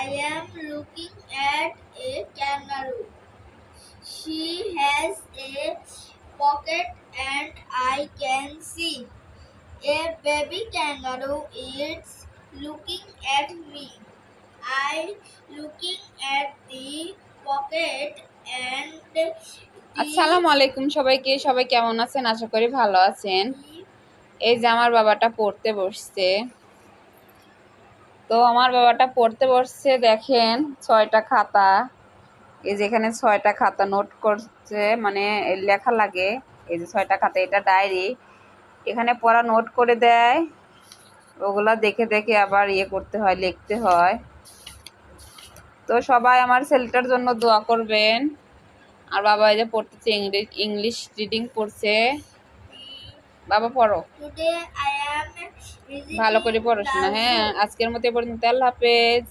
I am looking at a kangaroo. She has a pocket and I can see. A baby kangaroo is looking at me. I looking at the pocket and আসসালামু আলাইকুম সবাইকে। সবাই কেমন আছেন? আশা করি ভালো আছেন। এই যে আমার বাবাটা পড়তে বসছে। তো আমার বাবাটা পড়তে বসছে, দেখেন 6টা খাতা। এই যে এখানে 6টা খাতা নোট করছে, মানে লেখা লাগে। এই যে 6টা খাতা, এটা ডায়েরি। এখানে পড়া নোট করে দেয়, ওগুলা দেখে দেখে আবার করতে হয়, লিখতে হয়। তো সবাই আমার ছেলেটার জন্য দোয়া করবেন। আর বাবা এই যে পড়তেছে, ইংলিশ রিডিং পড়ছে। বাবা পড়ো, today I am ভালো করে visiting পড়াশোনা। the হ্যাঁ, zoo. আজকের মতো এ পর্যন্ত। আল্লাহ হাফেজ।